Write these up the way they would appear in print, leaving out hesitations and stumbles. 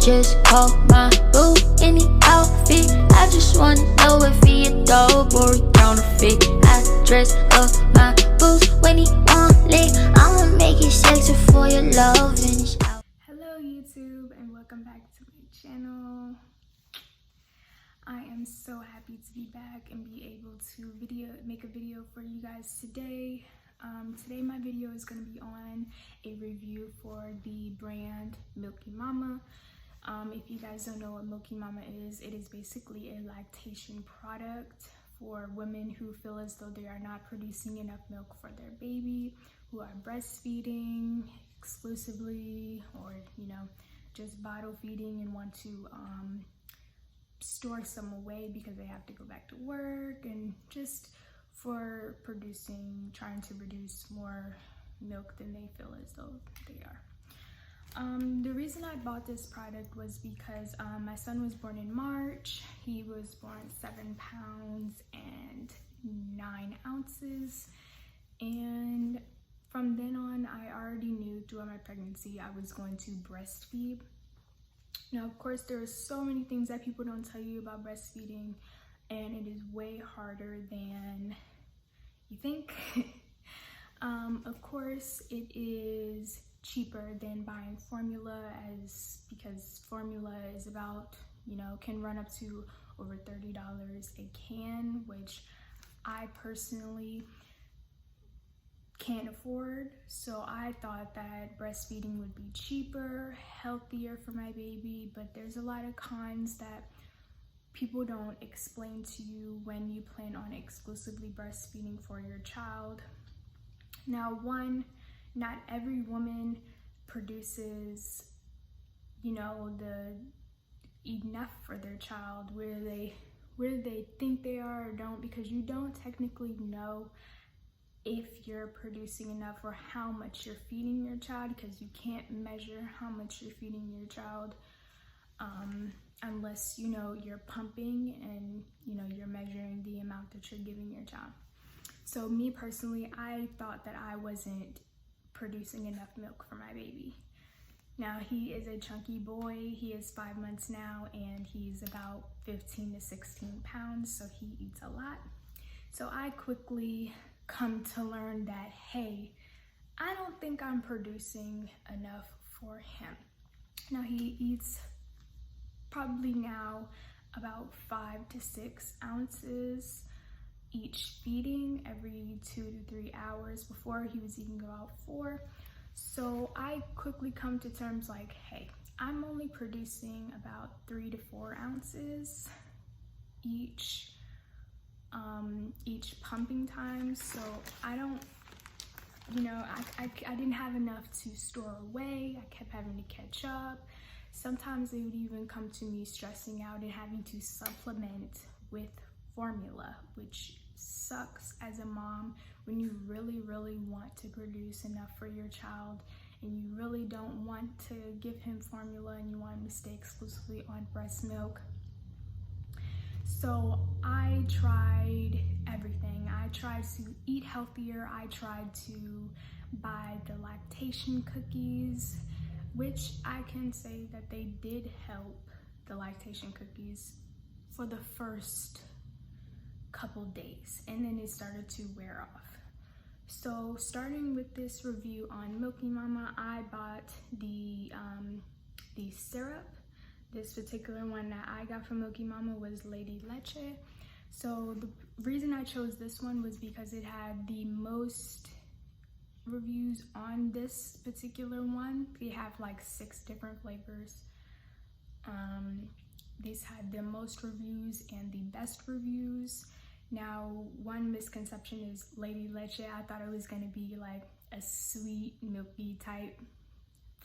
just call my boo any outfit. I just wanna know if he a dope or he counterfeit. I dress up my boots when he want lick. I'ma make it sexy for your love and it's out. Hello YouTube and welcome back to my channel. I am so happy to be back and be able to make a video for you guys today. Today my video is going to be on a review for the brand Milky Mama. If you guys don't know what Milky Mama is, it is basically a lactation product for women who feel as though they are not producing enough milk for their baby, who are breastfeeding exclusively, or just bottle feeding and want to store some away because they have to go back to work, and just for trying to produce more milk than they feel as though they are. The reason I bought this product was because my son was born in March. He was born 7 pounds and 9 ounces, and from then on I already knew throughout my pregnancy I was going to breastfeed. Now of course there are so many things that people don't tell you about breastfeeding, and it is way harder than you think. Of course it is cheaper than buying formula, because formula is about, can run up to over $30 a can, which I personally can't afford. So I thought that breastfeeding would be cheaper, healthier for my baby, but there's a lot of cons that people don't explain to you when you plan on exclusively breastfeeding for your child. Now, one, not every woman produces, the enough for their child where they think they are or don't, because you don't technically know if you're producing enough or how much you're feeding your child, because you can't measure how much you're feeding your child unless you're pumping and you're measuring the amount that you're giving your child. So me personally, I thought that I wasn't producing enough milk for my baby. Now he is a chunky boy. He is 5 months now and he's about 15 to 16 pounds, so he eats a lot. So I quickly come to learn that, hey, I don't think I'm producing enough for him. Now he eats probably now about 5 to 6 ounces each feeding every 2 to 3 hours. Before he was eating about 4. So I quickly come to terms like, hey, I'm only producing about 3 to 4 ounces each pumping time. So I don't, I didn't have enough to store away. I kept having to catch up. Sometimes they would even come to me stressing out and having to supplement with formula, which sucks as a mom when you really, really want to produce enough for your child and you really don't want to give him formula and you want him to stay exclusively on breast milk. So I tried everything. I tried to eat healthier. I tried to buy the lactation cookies, which I can say that they did help, the lactation cookies, for the first couple days, and then it started to wear off. So starting with this review on Milky Mama, I bought the syrup. This particular one that I got from Milky Mama was Lady Leche. So the reason I chose this one was because it had the most reviews on this particular one. They have like 6 different flavors. These had the most reviews and the best reviews. Now, one misconception is Lady Leche. I thought it was going to be like a sweet, milky type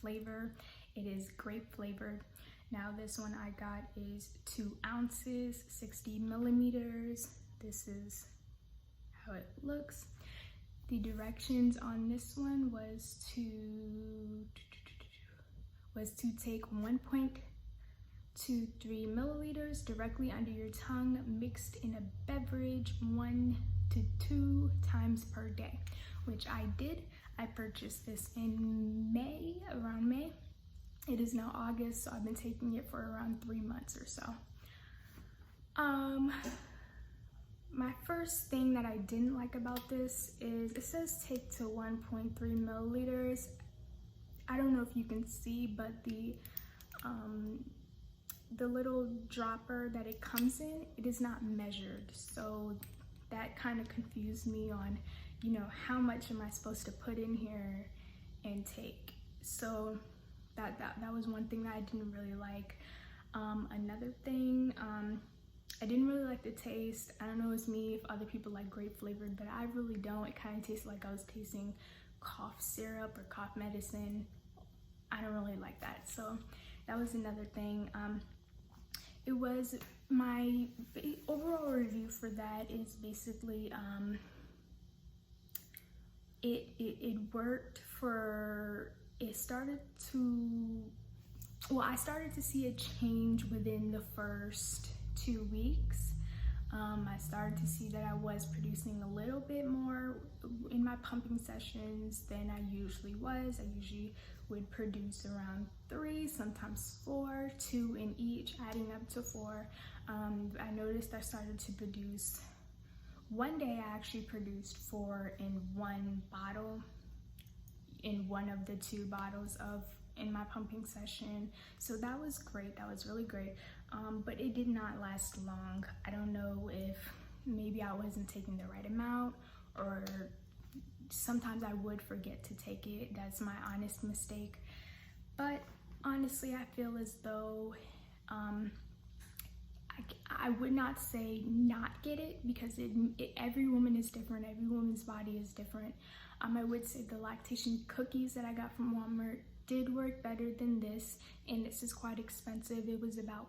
flavor. It is grape flavored. Now, this one I got is 2 ounces, 60 millimeters. This is how it looks. The directions on this one was to take 1.23 milliliters directly under your tongue, mixed in a beverage 1 to 2 times per day, which I did. I purchased this in May, around May. It is now August, so I've been taking it for around 3 months or so. My first thing that I didn't like about this is it says take to 1.3 milliliters. I don't know if you can see, but the little dropper that it comes in, it is not measured. So that kind of confused me on, you know, how much am I supposed to put in here and take. So that was one thing that I didn't really like. Another thing, I didn't really like the taste. I don't know, it's me if other people like grape flavored, but I really don't. It kind of tastes like I was tasting cough syrup or cough medicine. I don't really like that. So that was another thing. It was my overall review for that is basically it worked for, it started to, well, I started to see a change within the first 2 weeks. I started to see that I was producing a little bit more in my pumping sessions than I usually was. I usually would produce around 3, sometimes 4, 2 in each, adding up to 4. I noticed I started to produce, one day I actually produced 4 in one bottle, in one of the 2 bottles in my pumping session. So that was great, that was really great. But it did not last long. I don't know if maybe I wasn't taking the right amount, or sometimes I would forget to take it. That's my honest mistake. But honestly, I feel as though I would not say not get it, because every woman is different, every woman's body is different. I would say the lactation cookies that I got from Walmart did work better than this, and this is quite expensive. It was about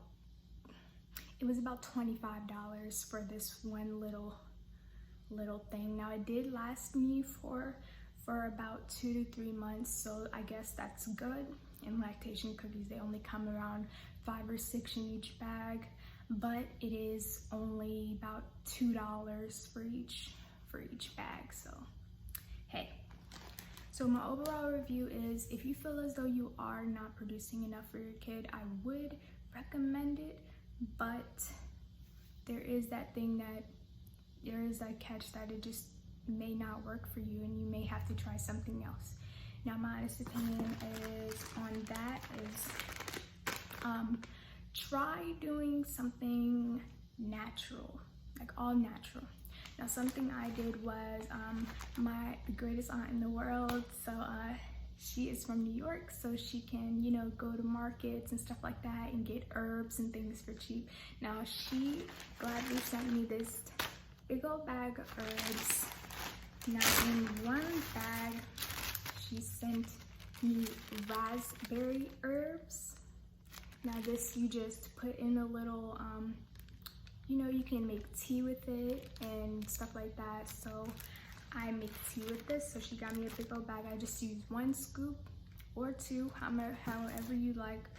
$25 for this one little thing. Now it did last me for about 2 to 3 months, so I guess that's good. And lactation cookies, they only come around 5 or 6 in each bag, but it is only about $2 for each bag. So hey. So my overall review is, if you feel as though you are not producing enough for your kid, I would recommend it, but there is that thing that, there is that catch that it just may not work for you and you may have to try something else. Now my honest opinion is on that is, try doing something natural, like all natural. Now something I did was, my greatest aunt in the world, so she is from New York, so she can, you know, go to markets and stuff like that and get herbs and things for cheap. Now she gladly sent me this big old bag of herbs. Now in one bag, she sent me raspberry herbs. Now this you just put in a little, you know, you can make tea with it and stuff like that. So I make tea with this. So she got me a big old bag. I just use 1 scoop or 2, however you like.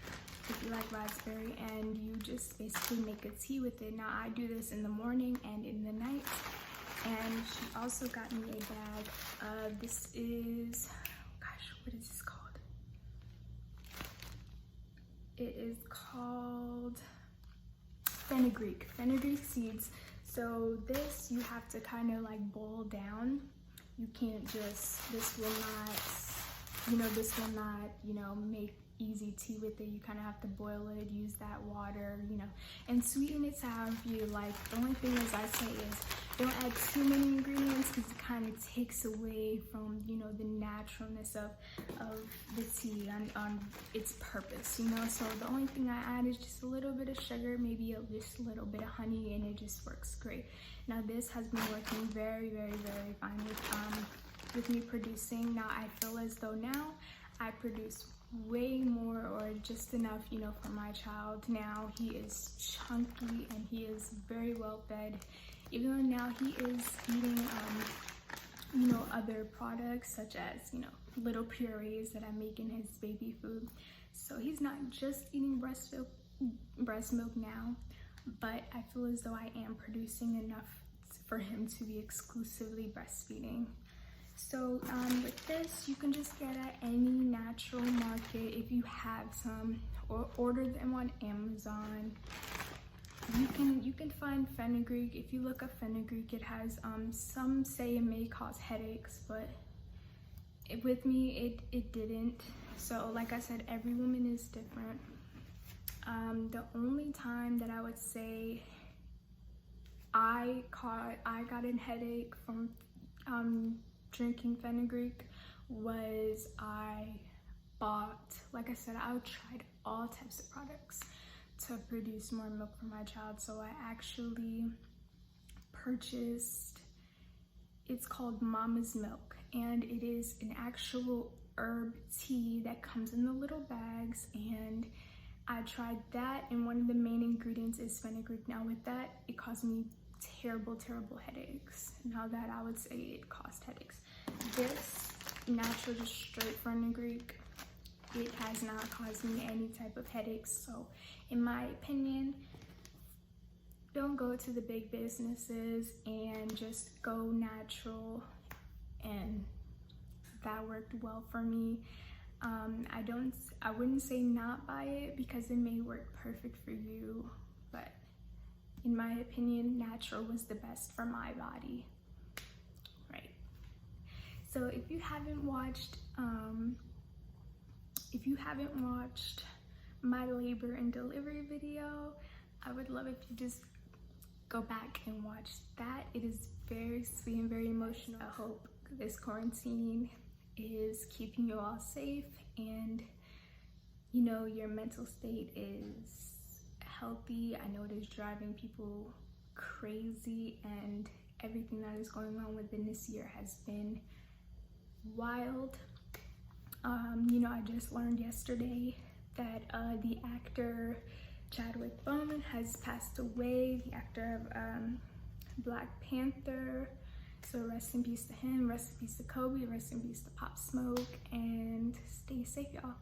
If you like raspberry, and you just basically make a tea with it. Now I do this in the morning and in the night. And she also got me a bag of, this is, gosh, what is this called? It is called fenugreek seeds. So this you have to kind of like boil down. You can't just, this will not, make easy tea with it. You kind of have to boil it, use that water, and sweeten it to however you like. The only thing, as I say, is don't add too many ingredients, because it kind of takes away from, the naturalness of the tea on its purpose, So the only thing I add is just a little bit of sugar, maybe just a little bit of honey, and it just works great. Now this has been working very, very, very fine with me producing. Now I feel as though now I produce way more, or just enough, for my child. Now he is chunky and he is very well fed, even though now he is eating other products such as little purees that I make in his baby food. So he's not just eating breast milk now, but I feel as though I am producing enough for him to be exclusively breastfeeding. So with this, you can just get at any natural market if you have some, or order them on Amazon. You can find fenugreek. If you look up fenugreek, it has some say it may cause headaches, but with me it didn't. So like I said, every woman is different. The only time that I would say I got a headache from drinking fenugreek was I bought, like I said, I tried all types of products to produce more milk for my child. So I actually purchased, it's called Mama's Milk, and it is an actual herb tea that comes in the little bags, and I tried that, and one of the main ingredients is fenugreek. Now with that, it caused me terrible headaches. Now that I would say it caused headaches. This natural, just straight fenugreek, it has not caused me any type of headaches. So in my opinion, don't go to the big businesses and just go natural, and that worked well for me. I wouldn't say not buy it because it may work perfect for you, but in my opinion, natural was the best for my body, right? So if you haven't watched my labor and delivery video, I would love if you just go back and watch that. It is very sweet and very emotional. I hope this quarantine is keeping you all safe, and you know your mental state is healthy. I know it is driving people crazy, and everything that is going on within this year has been wild. You know, I just learned yesterday that the actor Chadwick Boseman has passed away, the actor of Black Panther. So rest in peace to him, rest in peace to Kobe, rest in peace to Pop Smoke, and stay safe, y'all.